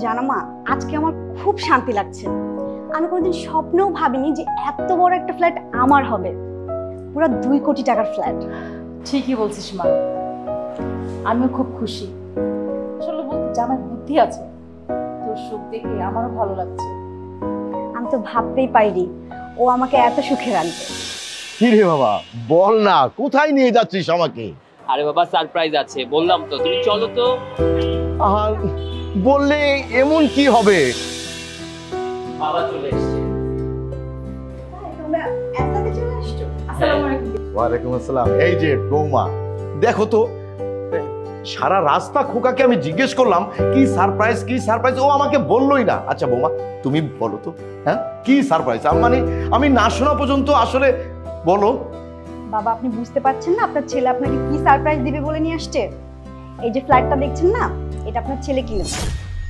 জানো মা, আজকে আমার খুব শান্তি লাগছে। আমি কোনোদিন স্বপ্নেও ভাবিনি যে এত বড় একটা ফ্ল্যাট আমার হবে, পুরো 2 কোটি টাকার ফ্ল্যাট। ঠিকই বলছিস মা, আমিও খুব খুশি। আসলে বলতে জামাই বুদ্ধি আছে, তোর সুখ দেখে আমারও ভালো লাগছে। আমি তো ভাবতেই পাইনি ও আমাকে এত সুখে রাখবে। কি রে বাবা, বল না কোথায় নিয়ে যাচ্ছিস আমাকে? আরে বাবা সারপ্রাইজ আছে, বললাম তো, তুমি চলো তো। আর বললে এমন কি হবে? বাবা চলে এসেছে। তোমরা একসাথে চলে আসছো? আসসালামু আলাইকুম। ওয়ালাইকুম আসসালাম। এই যে বৌমা, দেখো তো সারা রাস্তা খোকাকে আমি জিজ্ঞেস করলাম কি সারপ্রাইজ কি সারপ্রাইজ, ও আমাকে বললোই না। আচ্ছা বৌমা তুমি বলো তো, হ্যাঁ কি সারপ্রাইজ? মানে আমি না শোনা পর্যন্ত আসলে বলো। বাবা, আপনি বুঝতে পারছেন না আপনার ছেলে আপনাকে কি সারপ্রাইজ দিবে বলে নিয়ে আসছে? এই যে ফ্ল্যাটটা দেখছেন না, এটা আপনার ছেলে কিনেছে।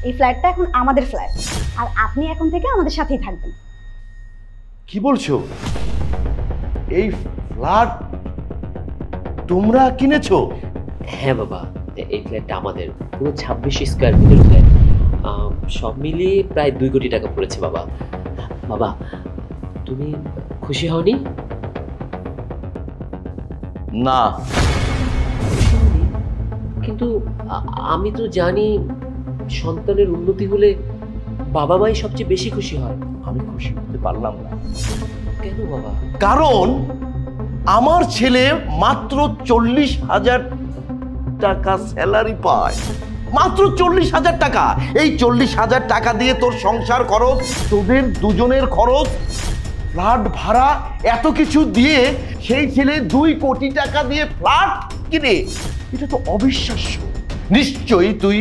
এই ফ্ল্যাটটা এখন আমাদের ফ্ল্যাট, আর আপনি এখন থেকে আমাদের সাথেই থাকবেন। কি বলছো? এই ফ্ল্যাট তোমরা কিনেছো? হ্যাঁ বাবা, এই ফ্ল্যাটটা আমাদের, পুরো 26 স্কয়ার ফিটের ফ্ল্যাট। সব মিলিয়ে প্রায় 2 কোটি টাকা পড়েছে বাবা। বাবা তুমি খুশি হওনি? না। কিন্তু আমি তো জানি সন্তানের উন্নতি হলে বাবা মাই সবচেয়ে বেশি খুশি হয়। আমি খুশি হতে পারলাম না। কেন বাবা? কারণ আমার ছেলে মাত্র 40,000 টাকা স্যালারি পায়, মাত্র 40,000 টাকা। এই 40,000 টাকা দিয়ে তোর সংসার খরচ, তোদের দুজনের খরচ, ফ্ল্যাট ভাড়া, এত কিছু দিয়ে সেই ছেলে 2 কোটি টাকা দিয়ে ফ্ল্যাট কিনে। এটা তো অবিশ্বাস্য। নিশ্চয়ই তুই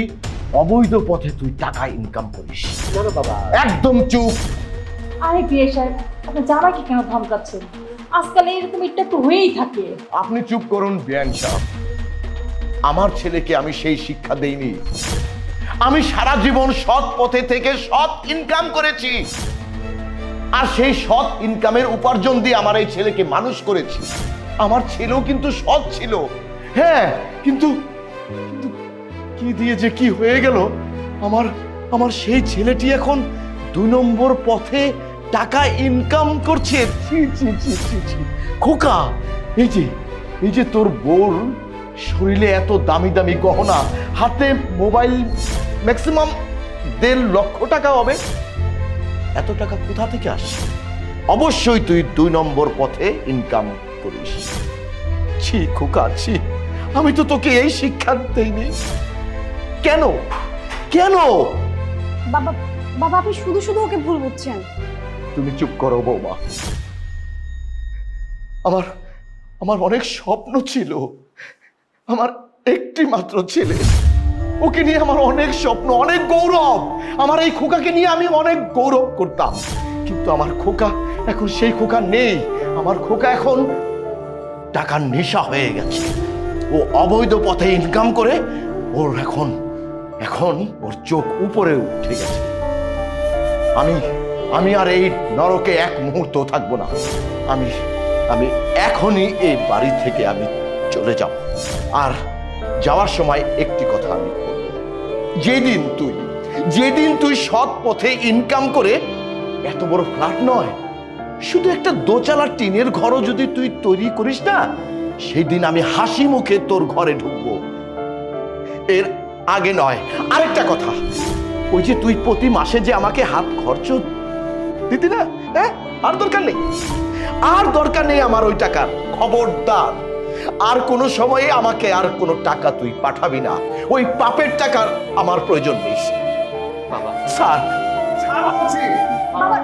অবৈধ পথে তুই টাকা ইনকাম করিস। না না বাবা, একদম চুপ। আরে বিয়ে সাহেব, আপনি জামাইকে কেন ধমকাচ্ছেন? আজকাল এরকম এটা তো হয়েই থাকে। আপনি চুপ করুন বিয়ান সাহেব। আমার ছেলেকে আমি সেই শিক্ষা দেইনি। আমি সারা জীবন সৎ পথে থেকে সৎ ইনকাম করেছি, আর সেই সৎ ইনকামের উপার্জন দিয়ে আমার এই ছেলেকে মানুষ করেছি। আমার ছেলেও কিন্তু সৎ ছিল, হ্যাঁ, কিন্তু কি দিয়ে যে কি হয়ে গেল। আমার সেই ছেলেটি এখন 2 নম্বর পথে টাকা ইনকাম করছে। ছি ছি ছি ছি ছি। খোকা, এই যে তোর বোর শরীরে এত দামি দামি গহনা, হাতে মোবাইল, ম্যাক্সিমাম 1.5 লক্ষ টাকা হবে। এত টাকা কোথা থেকে আসে? অবশ্যই তুই 2 নম্বর পথে ইনকাম করিস। ছি খোকা, ছি। আমি তো তোকে এই শিক্ষা দেইনি। কেন কেন? বাবা বাবা, আপনি শুধু শুধু ওকে ভুল বুঝছেন। তুমি চুপ করো বৌমা। আমার অনেক স্বপ্ন ছিল। আমার একটি মাত্র ছেলে, ওকে নিয়ে আমার অনেক স্বপ্ন, অনেক গৌরব। আমার এই খোকাকে নিয়ে আমি অনেক গৌরব করতাম, কিন্তু আমার খোকা এখন সেই খোকা নেই। আমার খোকা এখন টাকার নেশা হয়ে গেছে। ও অবৈধ পথে ইনকাম করে ওর এখন ওর চোখ উপরে উঠে গেছে। আমি আর এই নরকে এক মুহূর্ত থাকবো না। আমি এখনই এই বাড়ি থেকে আমি চলে যাব। আর যাওয়ার সময় একটি কথা আমি বলবো, যেদিন তুই সৎ পথে ইনকাম করে এত বড় ফ্ল্যাট নয়, শুধু একটা দোচালা টিনের ঘরও যদি তুই তৈরি করিস না, সেই দিন আমি হাসি মুখে তোর ঘরে ঢুকবো। এর আগে নয়। আরেকটা কথা, ওই যে তুই প্রতি মাসে যে আমাকে হাত খরচ দিতি না, হ্যাঁ, আর দরকার নেই আমার ওই টাকার। খবরদার আর কোনো সময়ে আমাকে আর কোনো টাকা তুই পাঠাবি না। ওই পাপের টাকার আমার প্রয়োজন নেই। বাবা স্যার, বাবা